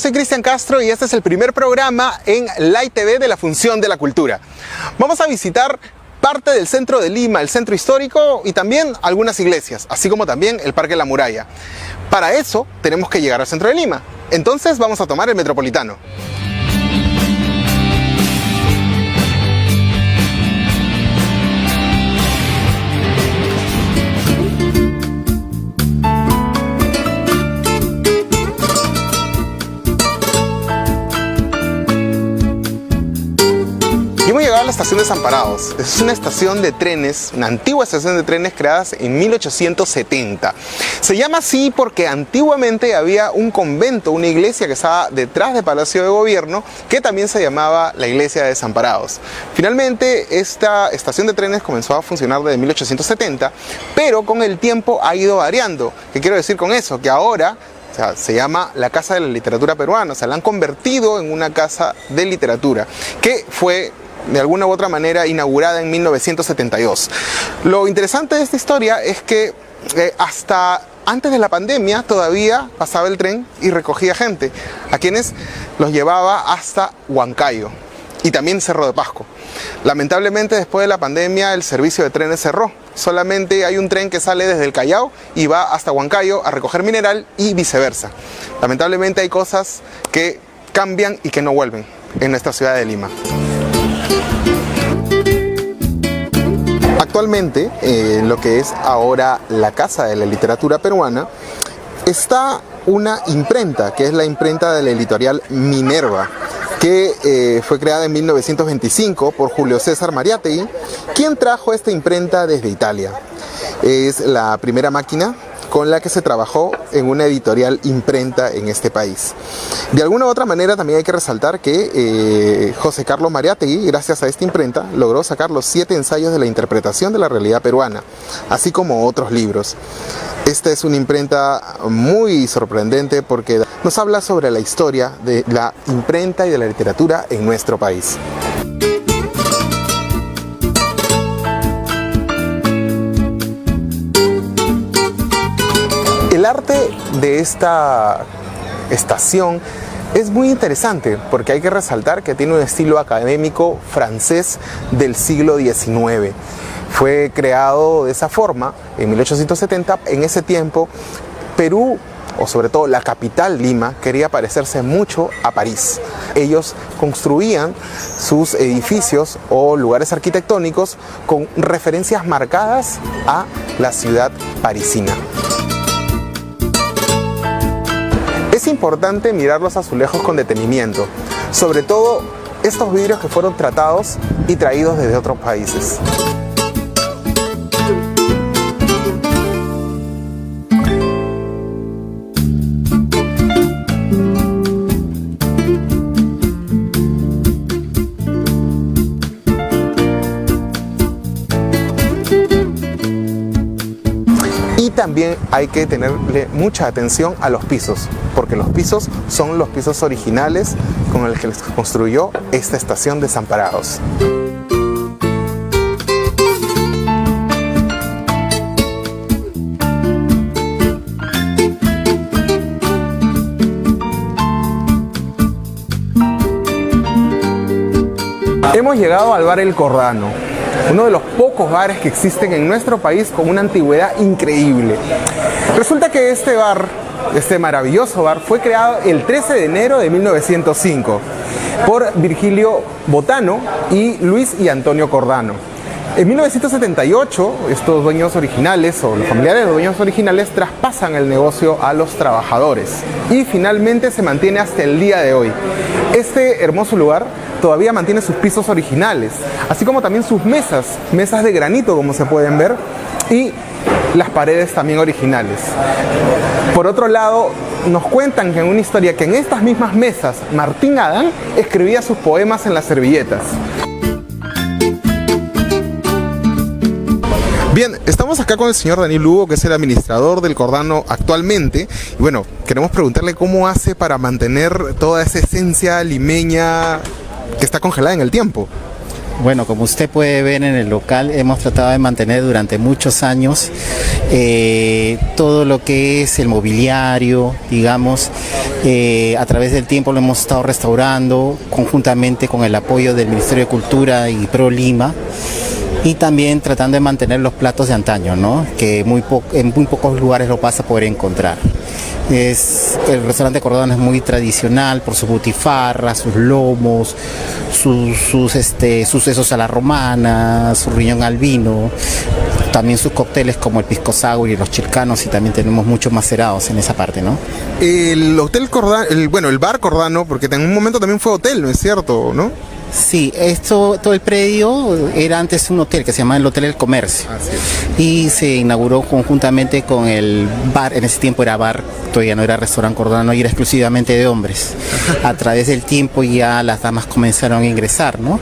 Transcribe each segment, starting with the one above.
soy Cristian Castro y este es el primer programa en Light TV de la Función de la Cultura. Vamos a visitar parte del centro de Lima, el centro histórico y también algunas iglesias, así como también el Parque La Muralla. Para eso tenemos que llegar al centro de Lima, entonces vamos a tomar el Metropolitano. Hemos llegado a la estación de Desamparados. Es una estación de trenes, una antigua estación de trenes creada en 1870. Se llama así porque antiguamente había un convento, una iglesia que estaba detrás del Palacio de Gobierno, que también se llamaba la Iglesia de Desamparados. Finalmente, esta estación de trenes comenzó a funcionar desde 1870, pero con el tiempo ha ido variando. ¿Qué quiero decir con eso? Que ahora se llama la Casa de la Literatura Peruana, la han convertido en una casa de literatura, que fue de alguna u otra manera inaugurada en 1972. Lo interesante de esta historia es que hasta antes de la pandemia todavía pasaba el tren y recogía gente, a quienes los llevaba hasta Huancayo y también Cerro de Pasco. Lamentablemente, después de la pandemia el servicio de trenes cerró. Solamente hay un tren que sale desde el Callao y va hasta Huancayo a recoger mineral y viceversa. Lamentablemente hay cosas que cambian y que no vuelven en nuestra ciudad de Lima. Actualmente, en lo que es ahora la Casa de la Literatura Peruana, está una imprenta, que es la imprenta de la editorial Minerva, que fue creada en 1925 por Julio César Mariátegui, quien trajo esta imprenta desde Italia. Es la primera máquina con la que se trabajó en una editorial imprenta en este país. De alguna u otra manera también hay que resaltar que José Carlos Mariátegui, gracias a esta imprenta, logró sacar los 7 ensayos de la interpretación de la realidad peruana, así como otros libros. Esta es una imprenta muy sorprendente porque nos habla sobre la historia de la imprenta y de la literatura en nuestro país. El arte de esta estación es muy interesante porque hay que resaltar que tiene un estilo académico francés del siglo XIX. Fue creado de esa forma en 1870. En ese tiempo, Perú, o sobre todo la capital Lima, quería parecerse mucho a París. Ellos construían sus edificios o lugares arquitectónicos con referencias marcadas a la ciudad parisina. Es importante mirar los azulejos con detenimiento, sobre todo estos vidrios que fueron tratados y traídos desde otros países. Y también hay que tenerle mucha atención a los pisos, porque los pisos son los pisos originales con los que se construyó esta estación de Desamparados. Hemos llegado al bar El Cordano, uno de los pocos bares que existen en nuestro país con una antigüedad increíble. Resulta que este maravilloso bar fue creado el 13 de enero de 1905 por Virgilio Botano y Luis y Antonio Cordano. En 1978, estos dueños originales o los familiares de los dueños originales traspasan el negocio a los trabajadores y finalmente se mantiene hasta el día de hoy. Este hermoso lugar todavía mantiene sus pisos originales, así como también sus mesas de granito, como se pueden ver, y las paredes también originales. Por otro lado, nos cuentan que en una historia que en estas mismas mesas Martín Adán escribía sus poemas en las servilletas. Bien, estamos acá con el señor Daniel Lugo, que es el administrador del Cordano actualmente. Y bueno, queremos preguntarle cómo hace para mantener toda esa esencia limeña que está congelada en el tiempo. Bueno, como usted puede ver en el local, hemos tratado de mantener durante muchos años todo lo que es el mobiliario, digamos, a través del tiempo lo hemos estado restaurando conjuntamente con el apoyo del Ministerio de Cultura y Pro Lima, y también tratando de mantener los platos de antaño, ¿no? Que en muy pocos lugares lo vas a poder encontrar. El restaurante Cordano es muy tradicional por su butifarra, sus lomos, sus sesos a la romana, su riñón al vino, también sus cócteles como el pisco sour y los chilcanos, y también tenemos muchos macerados en esa parte, ¿no? El Hotel Cordano, el bar Cordano, porque en un momento también fue hotel, ¿no es cierto, no? Sí, todo el predio era antes un hotel que se llamaba el Hotel del Comercio. Y se inauguró conjuntamente con el bar, en ese tiempo era bar, todavía no era restaurante Cordano y era exclusivamente de hombres. A través del tiempo ya las damas comenzaron a ingresar, ¿no?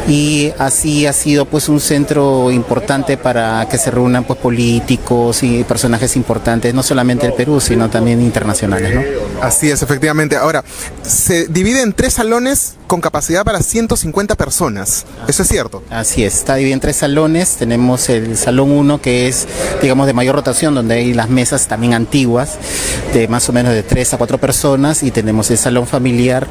Y así ha sido pues un centro importante para que se reúnan pues políticos y personajes importantes, no solamente del Perú, sino también internacionales, ¿no? Así es, efectivamente. Ahora, se divide en 3 salones con capacidad para 150 personas. ¿Eso es cierto? Así es, está dividido en 3 salones. Tenemos el salón 1, que es, digamos, de mayor rotación, donde hay las mesas también antiguas, de más o menos de 3 a 4 personas, y tenemos el salón familiar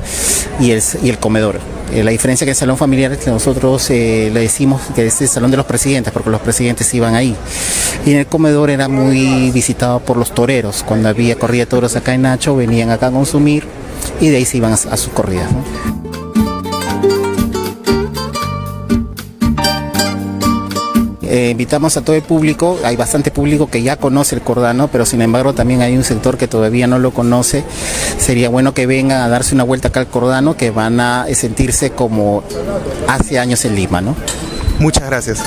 y el comedor. La diferencia que el salón familiar es que nosotros le decimos que es el salón de los presidentes, porque los presidentes iban ahí. Y en el comedor era muy visitado por los toreros. Cuando había corrida de toros acá en Nacho, venían acá a consumir y de ahí se iban a sus corridas, ¿no? Invitamos a todo el público, hay bastante público que ya conoce el Cordano, pero sin embargo también hay un sector que todavía no lo conoce. Sería bueno que vengan a darse una vuelta acá al Cordano, que van a sentirse como hace años en Lima, ¿no? Muchas gracias.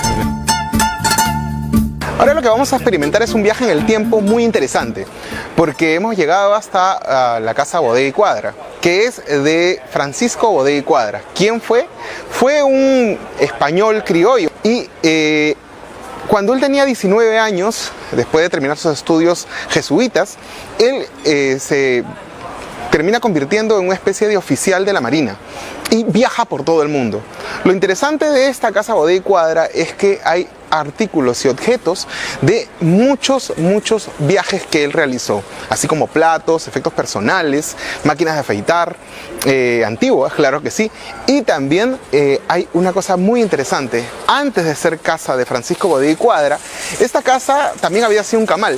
Ahora lo que vamos a experimentar es un viaje en el tiempo muy interesante, porque hemos llegado hasta la casa Bodega y Cuadra, que es de Francisco Bodega y Cuadra. ¿Quién fue? Fue un español criollo y cuando él tenía 19 años, después de terminar sus estudios jesuitas, él se termina convirtiendo en una especie de oficial de la Marina y viaja por todo el mundo. Lo interesante de esta casa Bodega y Cuadra es que hay artículos y objetos de muchos viajes que él realizó, así como platos, efectos personales, máquinas de afeitar, antiguas, claro que sí, y también hay una cosa muy interesante. Antes de ser casa de Francisco Bodega y Cuadra, esta casa también había sido un camal.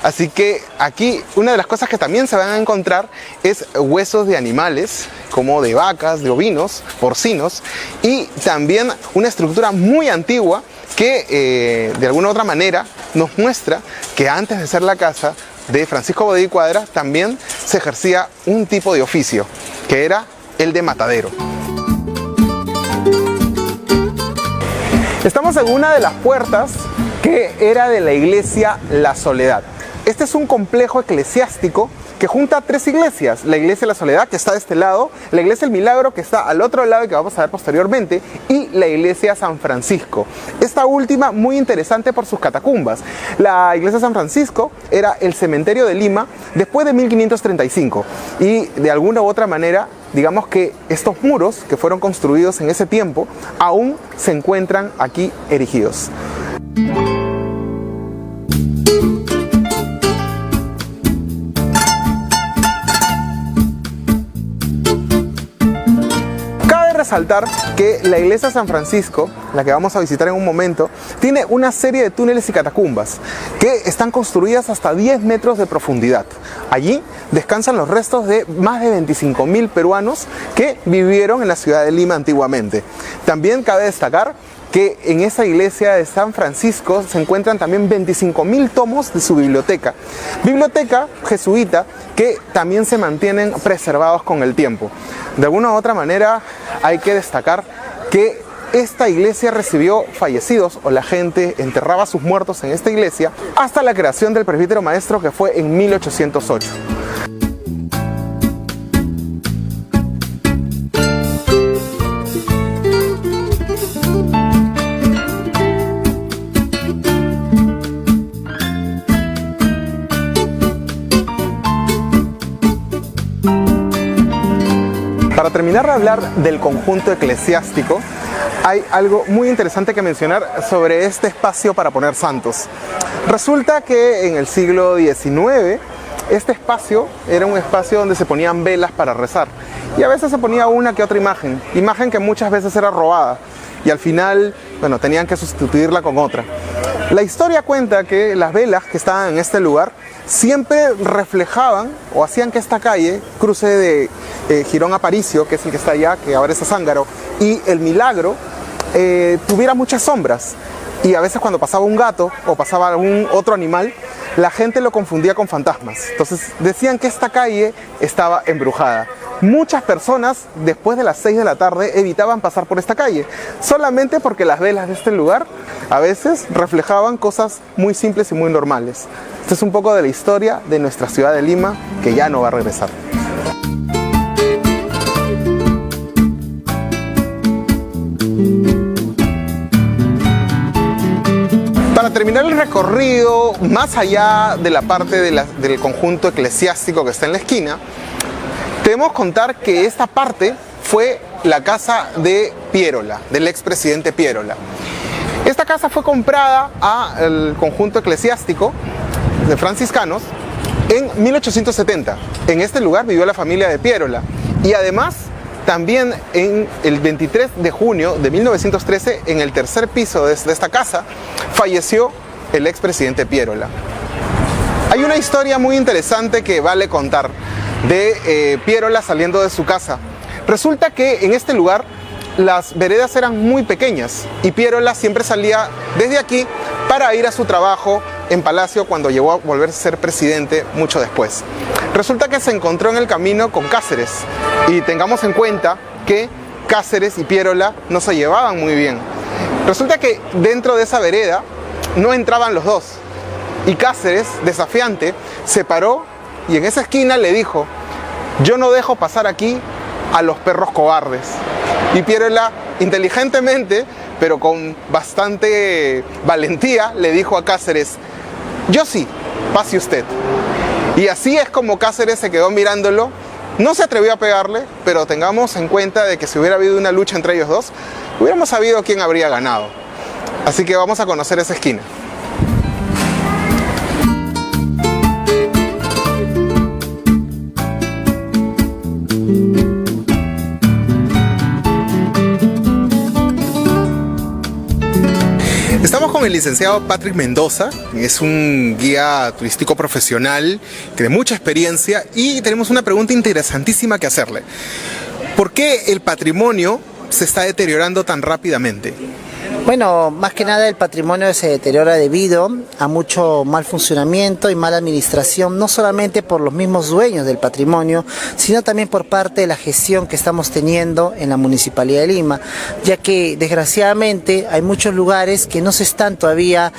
Así que aquí una de las cosas que también se van a encontrar es huesos de animales, como de vacas, de ovinos, porcinos, y también una estructura muy antigua que de alguna u otra manera nos muestra que antes de ser la casa de Francisco Bodega y Cuadra también se ejercía un tipo de oficio, que era el de matadero. Estamos en una de las puertas que era de la iglesia La Soledad. Este es un complejo eclesiástico que junta 3 iglesias: la iglesia de la Soledad, que está de este lado, la iglesia del Milagro, que está al otro lado y que vamos a ver posteriormente, y la iglesia San Francisco. Esta última muy interesante por sus catacumbas. La iglesia San Francisco era el cementerio de Lima después de 1535 y de alguna u otra manera, digamos que estos muros que fueron construidos en ese tiempo aún se encuentran aquí erigidos. Resaltar que la iglesia San Francisco, la que vamos a visitar en un momento, tiene una serie de túneles y catacumbas que están construidas hasta 10 metros de profundidad. Allí descansan los restos de más de 25.000 peruanos que vivieron en la ciudad de Lima antiguamente. También cabe destacar que en esa iglesia de San Francisco se encuentran también 25.000 tomos de su biblioteca jesuita, que también se mantienen preservados con el tiempo. De alguna u otra manera hay que destacar que esta iglesia recibió fallecidos, o la gente enterraba a sus muertos en esta iglesia, hasta la creación del presbítero maestro, que fue en 1808. Para terminar de hablar del conjunto eclesiástico, hay algo muy interesante que mencionar sobre este espacio para poner santos. Resulta que en el siglo XIX este espacio era un espacio donde se ponían velas para rezar y a veces se ponía una que otra imagen que muchas veces era robada y al final, bueno, tenían que sustituirla con otra. La historia cuenta que las velas que estaban en este lugar siempre reflejaban o hacían que esta calle, cruce de Girón Aparicio, que es el que está allá, que ahora es Azángaro, y El Milagro, tuviera muchas sombras. Y a veces cuando pasaba un gato o pasaba algún otro animal, la gente lo confundía con fantasmas. Entonces decían que esta calle estaba embrujada. Muchas personas después de las 6 de la tarde evitaban pasar por esta calle, solamente porque las velas de este lugar a veces reflejaban cosas muy simples y muy normales. Este es un poco de la historia de nuestra ciudad de Lima, que ya no va a regresar. Para terminar el recorrido, más allá de la parte del conjunto eclesiástico que está en la esquina, debemos contar que esta parte fue la casa de Piérola, del expresidente Piérola. Esta casa fue comprada al conjunto eclesiástico de franciscanos en 1870. En este lugar vivió la familia de Piérola y además también en el 23 de junio de 1913, en el tercer piso de esta casa, falleció el expresidente Piérola. Hay una historia muy interesante que vale contar de Piérola saliendo de su casa. Resulta que en este lugar las veredas eran muy pequeñas y Piérola siempre salía desde aquí para ir a su trabajo en Palacio cuando llegó a volver a ser presidente mucho después. Resulta que se encontró en el camino con Cáceres y tengamos en cuenta que Cáceres y Piérola no se llevaban muy bien. Resulta que dentro de esa vereda no entraban los dos y Cáceres, desafiante, se paró y en esa esquina le dijo: yo no dejo pasar aquí a los perros cobardes. Y Piérola, inteligentemente, pero con bastante valentía, le dijo a Cáceres: yo sí, pase usted. Y así es como Cáceres se quedó mirándolo. No se atrevió a pegarle, pero tengamos en cuenta de que si hubiera habido una lucha entre ellos dos, hubiéramos sabido quién habría ganado. Así que vamos a conocer esa esquina. Estamos con el licenciado Patrick Mendoza, es un guía turístico profesional de mucha experiencia y tenemos una pregunta interesantísima que hacerle. ¿Por qué el patrimonio se está deteriorando tan rápidamente? Bueno, más que nada el patrimonio se deteriora debido a mucho mal funcionamiento y mala administración, no solamente por los mismos dueños del patrimonio, sino también por parte de la gestión que estamos teniendo en la Municipalidad de Lima, ya que desgraciadamente hay muchos lugares que no se están todavía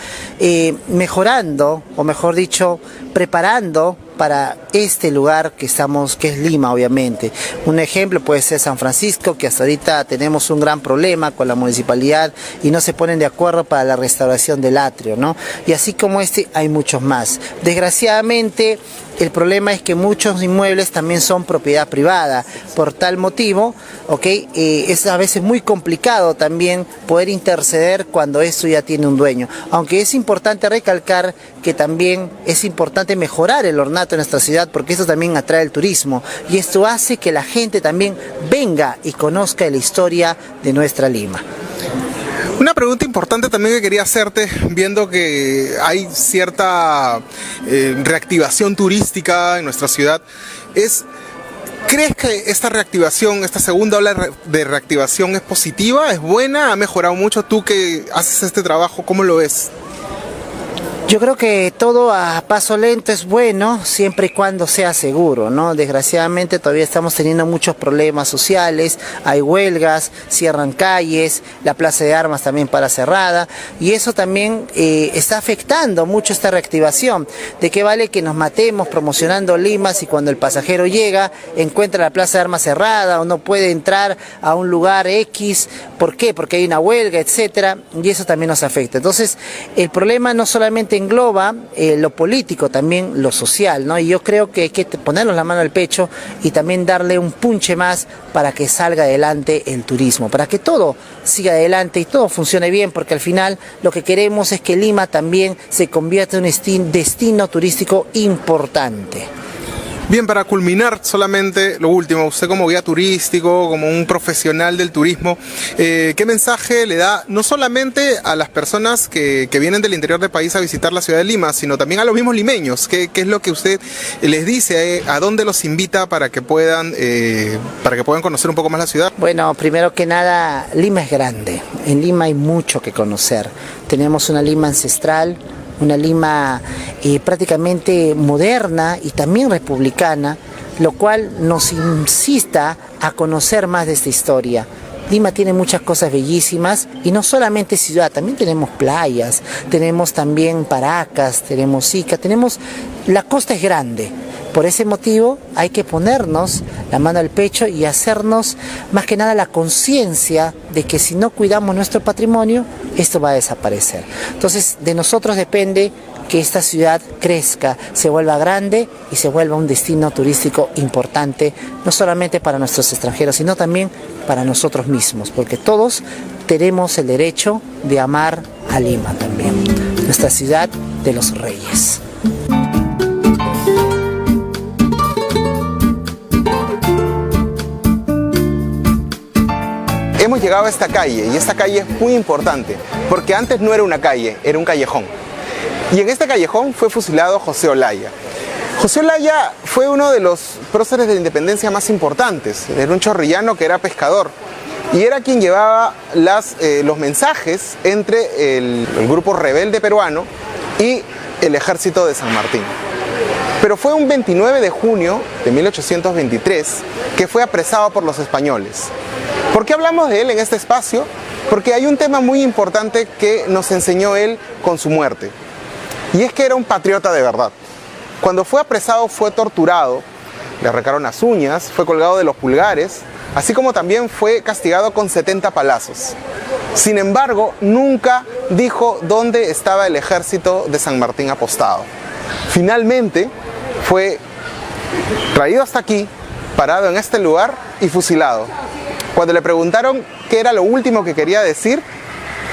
mejorando, o mejor dicho, preparando para este lugar que es Lima, obviamente. Un ejemplo puede ser San Francisco, que hasta ahorita tenemos un gran problema con la municipalidad y no se ponen de acuerdo para la restauración del atrio, ¿no? Y así como este hay muchos más. Desgraciadamente, el problema es que muchos inmuebles también son propiedad privada. Por tal motivo, es a veces muy complicado también poder interceder cuando esto ya tiene un dueño. Aunque es importante recalcar que también es importante mejorar el ornato en nuestra ciudad, porque esto también atrae el turismo y esto hace que la gente también venga y conozca la historia de nuestra Lima. Una pregunta importante también que quería hacerte, viendo que hay cierta reactivación turística en nuestra ciudad, es: ¿crees que esta reactivación, esta segunda ola de reactivación es positiva, es buena, ha mejorado mucho? Tú que haces este trabajo, ¿cómo lo ves? Yo creo que todo a paso lento es bueno, siempre y cuando sea seguro, ¿no? Desgraciadamente todavía estamos teniendo muchos problemas sociales, hay huelgas, cierran calles, la Plaza de Armas también para cerrada, y eso también está afectando mucho esta reactivación. ¿De qué vale que nos matemos promocionando Lima si cuando el pasajero llega encuentra la Plaza de Armas cerrada o no puede entrar a un lugar X? ¿Por qué? Porque hay una huelga, etcétera, y eso también nos afecta. Entonces, el problema no solamente solamente engloba lo político, también lo social, ¿no? Y yo creo que hay que ponernos la mano al pecho y también darle un punche más para que salga adelante el turismo, para que todo siga adelante y todo funcione bien, porque al final lo que queremos es que Lima también se convierta en un destino turístico importante. Bien, para culminar solamente lo último, usted como guía turístico, como un profesional del turismo, ¿qué mensaje le da no solamente a las personas que vienen del interior del país a visitar la ciudad de Lima, sino también a los mismos limeños? ¿Qué es lo que usted les dice? ¿A dónde los invita para que puedan conocer un poco más la ciudad? Bueno, primero que nada, Lima es grande. En Lima hay mucho que conocer. Tenemos una Lima ancestral, una Lima prácticamente moderna y también republicana, lo cual nos insista a conocer más de esta historia. Lima tiene muchas cosas bellísimas y no solamente ciudad, también tenemos playas, tenemos también Paracas, tenemos Ica, la costa es grande. Por ese motivo hay que ponernos la mano al pecho y hacernos más que nada la conciencia de que si no cuidamos nuestro patrimonio, esto va a desaparecer. Entonces de nosotros depende que esta ciudad crezca, se vuelva grande y se vuelva un destino turístico importante, no solamente para nuestros extranjeros, sino también para nosotros mismos, porque todos tenemos el derecho de amar a Lima también, nuestra ciudad de los reyes. Hemos llegado a esta calle y esta calle es muy importante porque antes no era una calle, era un callejón. Y en este callejón fue fusilado José Olaya. José Olaya fue uno de los próceres de la independencia más importantes. Era un chorrillano que era pescador y era quien llevaba los mensajes entre el grupo rebelde peruano y el ejército de San Martín. Pero fue un 29 de junio de 1823 que fue apresado por los españoles. ¿Por qué hablamos de él en este espacio? Porque hay un tema muy importante que nos enseñó él con su muerte. Y es que era un patriota de verdad. Cuando fue apresado fue torturado, le arrancaron las uñas, fue colgado de los pulgares, así como también fue castigado con 70 palazos. Sin embargo, nunca dijo dónde estaba el ejército de San Martín apostado. Finalmente fue traído hasta aquí, parado en este lugar y fusilado. Cuando le preguntaron qué era lo último que quería decir,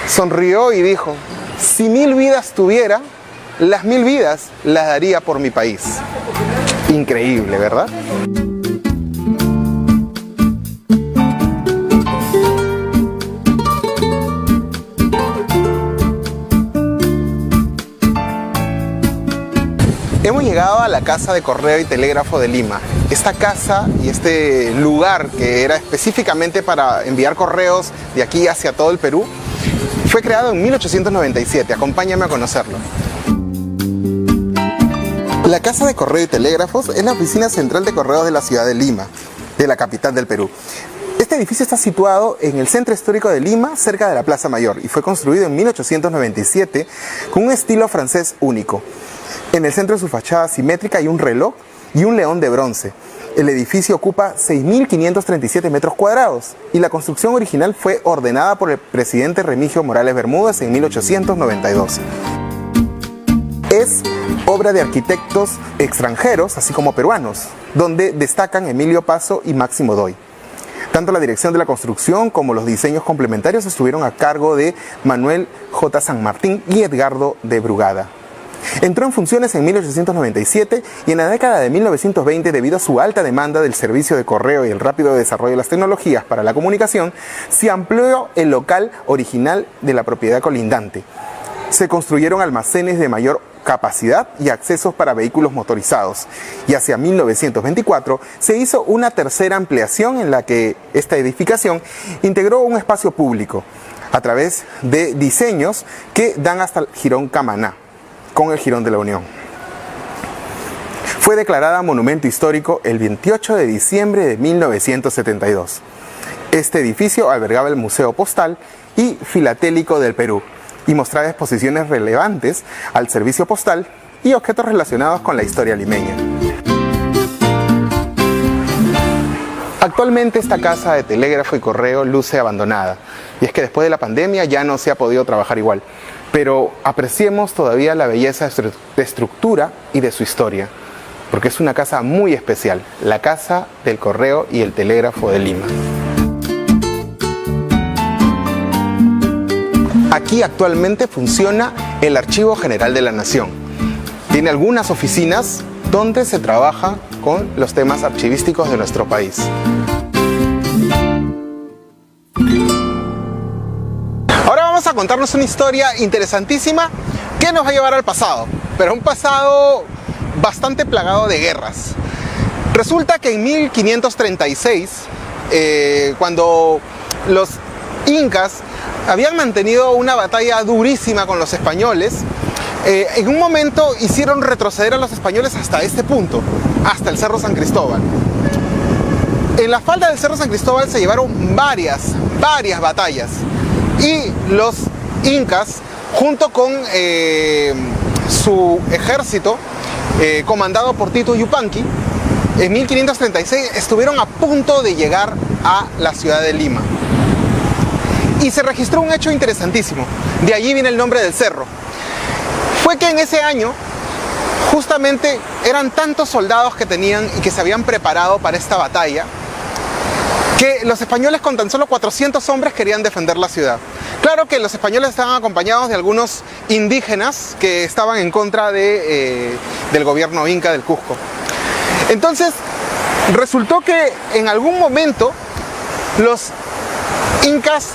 sonrió y dijo: si 1000 vidas tuviera, las 1000 vidas las daría por mi país. Increíble, ¿verdad? Hemos llegado a la Casa de Correo y Telégrafo de Lima. Esta casa y este lugar que era específicamente para enviar correos de aquí hacia todo el Perú, fue creado en 1897. Acompáñame a conocerlo. La Casa de Correo y Telégrafos es la oficina central de correos de la ciudad de Lima, de la capital del Perú. Este edificio está situado en el centro histórico de Lima, cerca de la Plaza Mayor, y fue construido en 1897 con un estilo francés único. En el centro de su fachada simétrica hay un reloj y un león de bronce. El edificio ocupa 6.537 metros cuadrados y la construcción original fue ordenada por el presidente Remigio Morales Bermúdez en 1892. Es obra de arquitectos extranjeros, así como peruanos, donde destacan Emilio Paso y Máximo Doy. Tanto la dirección de la construcción como los diseños complementarios estuvieron a cargo de Manuel J. San Martín y Edgardo de Brugada. Entró en funciones en 1897 y en la década de 1920, debido a su alta demanda del servicio de correo y el rápido desarrollo de las tecnologías para la comunicación, se amplió el local original de la propiedad colindante. Se construyeron almacenes de mayor capacidad y accesos para vehículos motorizados, y hacia 1924 se hizo una tercera ampliación en la que esta edificación integró un espacio público a través de diseños que dan hasta el Jirón Camaná, con el Jirón de la Unión. Fue declarada Monumento Histórico el 28 de diciembre de 1972. Este edificio albergaba el Museo Postal y Filatélico del Perú y mostraba exposiciones relevantes al servicio postal y objetos relacionados con la historia limeña. Actualmente esta casa de telégrafo y correo luce abandonada, y es que después de la pandemia ya no se ha podido trabajar igual, pero apreciemos todavía la belleza de estructura y de su historia, porque es una casa muy especial, la Casa del Correo y el Telégrafo de Lima. Aquí actualmente funciona el Archivo General de la Nación. Tiene algunas oficinas donde se trabaja con los temas archivísticos de nuestro país. Ahora vamos a contarnos una historia interesantísima que nos va a llevar al pasado, pero un pasado bastante plagado de guerras. Resulta que en 1536, cuando los incas habían mantenido una batalla durísima con los españoles, en un momento hicieron retroceder a los españoles hasta este punto, hasta el Cerro San Cristóbal. En la falda del Cerro San Cristóbal se llevaron varias batallas, y los incas, junto con su ejército, comandado por Tito Yupanqui, en 1536 estuvieron a punto de llegar a la ciudad de Lima. Y se registró un hecho interesantísimo, de allí viene el nombre del cerro. Fue que en ese año, justamente, eran tantos soldados que tenían y que se habían preparado para esta batalla, que los españoles con tan solo 400 hombres querían defender la ciudad. Claro que los españoles estaban acompañados de algunos indígenas que estaban en contra del gobierno inca del Cusco. Entonces, resultó que en algún momento los incas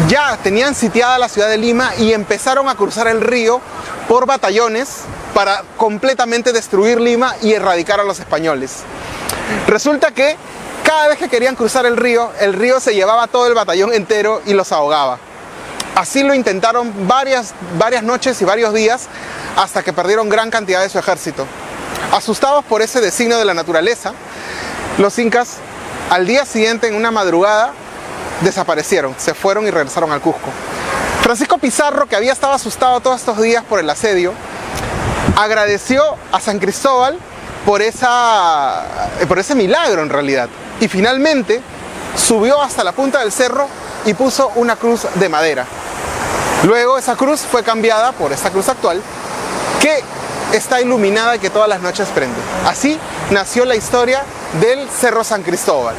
ya tenían sitiada la ciudad de Lima y empezaron a cruzar el río por batallones para completamente destruir Lima y erradicar a los españoles. Resulta que cada vez que querían cruzar el río se llevaba todo el batallón entero y los ahogaba. Así lo intentaron varias noches y varios días, hasta que perdieron gran cantidad de su ejército. Asustados por ese designio de la naturaleza, los incas al día siguiente, en una madrugada, desaparecieron, se fueron y regresaron al Cusco. Francisco Pizarro, que había estado asustado todos estos días por el asedio, agradeció a San Cristóbal por ese milagro en realidad, y finalmente subió hasta la punta del cerro y puso una cruz de madera. Luego esa cruz fue cambiada por esta cruz actual, que está iluminada y que todas las noches prende. Así nació la historia del Cerro San Cristóbal.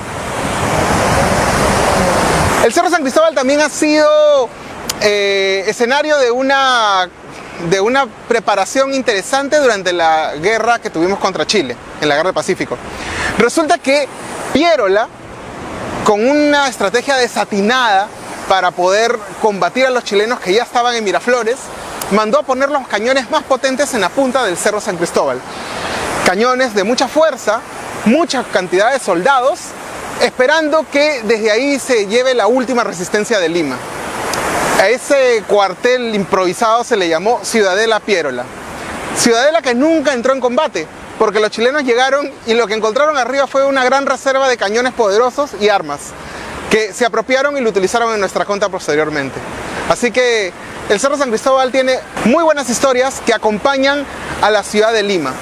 El Cerro San Cristóbal también ha sido escenario de una preparación interesante durante la guerra que tuvimos contra Chile, en la Guerra del Pacífico. Resulta que Pierola, con una estrategia desatinada para poder combatir a los chilenos que ya estaban en Miraflores, mandó a poner los cañones más potentes en la punta del Cerro San Cristóbal. Cañones de mucha fuerza, mucha cantidad de soldados, esperando que desde ahí se lleve la última resistencia de Lima. A ese cuartel improvisado se le llamó Ciudadela Pierola. Ciudadela que nunca entró en combate, porque los chilenos llegaron y lo que encontraron arriba fue una gran reserva de cañones poderosos y armas, que se apropiaron y lo utilizaron en nuestra contra posteriormente. Así que el Cerro San Cristóbal tiene muy buenas historias que acompañan a la ciudad de Lima.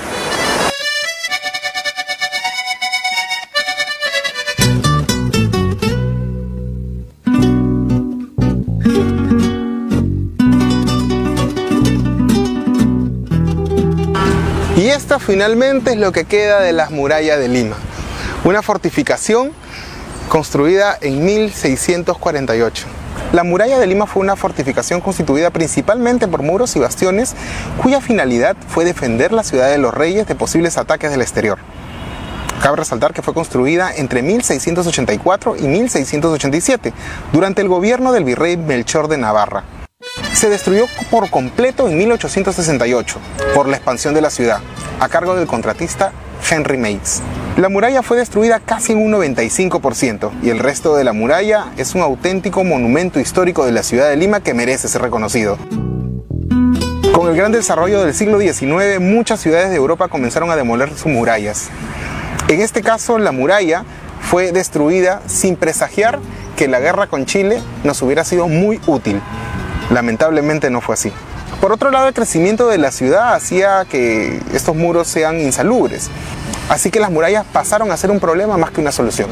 Y esta finalmente es lo que queda de las murallas de Lima, una fortificación construida en 1648. La muralla de Lima fue una fortificación constituida principalmente por muros y bastiones, cuya finalidad fue defender la ciudad de los reyes de posibles ataques del exterior. Cabe resaltar que fue construida entre 1684 y 1687, durante el gobierno del virrey Melchor de Navarra. Se destruyó por completo en 1868 por la expansión de la ciudad, a cargo del contratista Henry Mates. La muralla fue destruida casi en un 95% y el resto de la muralla es un auténtico monumento histórico de la ciudad de Lima que merece ser reconocido. Con el gran desarrollo del siglo XIX, muchas ciudades de Europa comenzaron a demoler sus murallas. En este caso, la muralla fue destruida sin presagiar que la guerra con Chile nos hubiera sido muy útil. Lamentablemente no fue así. Por otro lado, el crecimiento de la ciudad hacía que estos muros sean insalubres. Así que las murallas pasaron a ser un problema más que una solución.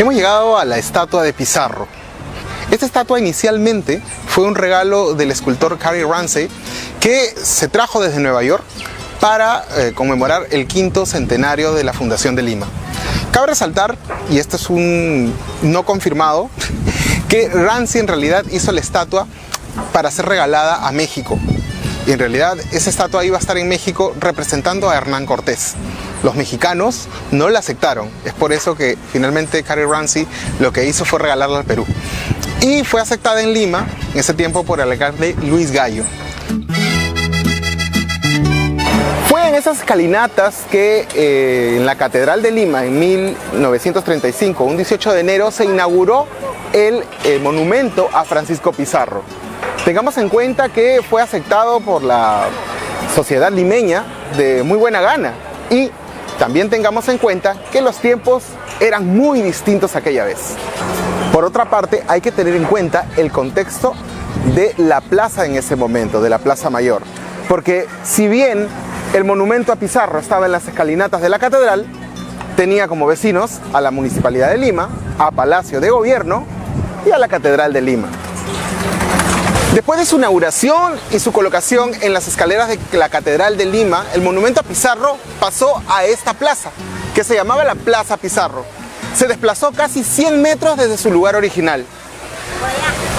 Hemos llegado a la estatua de Pizarro. Esta estatua inicialmente fue un regalo del escultor Cary Ramsey que se trajo desde Nueva York para conmemorar el 5º centenario de la fundación de Lima. Cabe resaltar, y esto es un no confirmado, que Ramsey en realidad hizo la estatua para ser regalada a México. Y en realidad esa estatua iba a estar en México representando a Hernán Cortés. Los mexicanos no la aceptaron. Es por eso que finalmente Cary Ramsey lo que hizo fue regalarla al Perú. Y fue aceptada en Lima en ese tiempo por el alcalde Luis Gallo. Fue en esas escalinatas que en la Catedral de Lima en 1935, un 18 de enero, se inauguró el monumento a Francisco Pizarro. Tengamos en cuenta que fue aceptado por la sociedad limeña de muy buena gana, y también tengamos en cuenta que los tiempos eran muy distintos aquella vez. Por otra parte, hay que tener en cuenta el contexto de la plaza en ese momento, de la Plaza Mayor, porque si bien el monumento a Pizarro estaba en las escalinatas de la catedral, tenía como vecinos a la Municipalidad de Lima, a Palacio de Gobierno y a la Catedral de Lima. Después de su inauguración y su colocación en las escaleras de la Catedral de Lima, el monumento a Pizarro pasó a esta plaza, que se llamaba la Plaza Pizarro. Se desplazó casi 100 metros desde su lugar original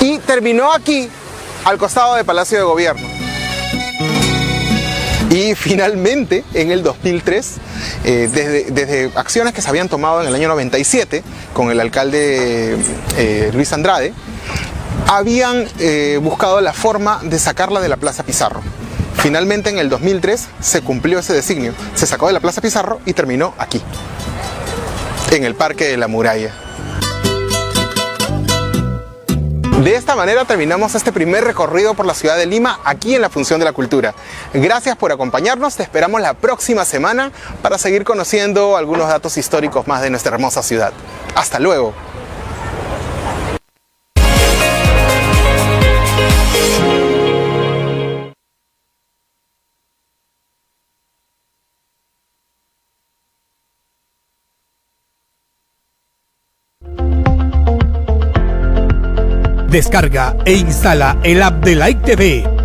y terminó aquí, al costado del Palacio de Gobierno. Y finalmente, en el 2003, desde acciones que se habían tomado en el año 97 con el alcalde Luis Andrade, habían buscado la forma de sacarla de la Plaza Pizarro. Finalmente, en el 2003 se cumplió ese designio. Se sacó de la Plaza Pizarro y terminó aquí, en el Parque de la Muralla. De esta manera terminamos este primer recorrido por la ciudad de Lima, aquí en la Función de la Cultura. Gracias por acompañarnos, te esperamos la próxima semana para seguir conociendo algunos datos históricos más de nuestra hermosa ciudad. ¡Hasta luego! Descarga e instala el app de Like TV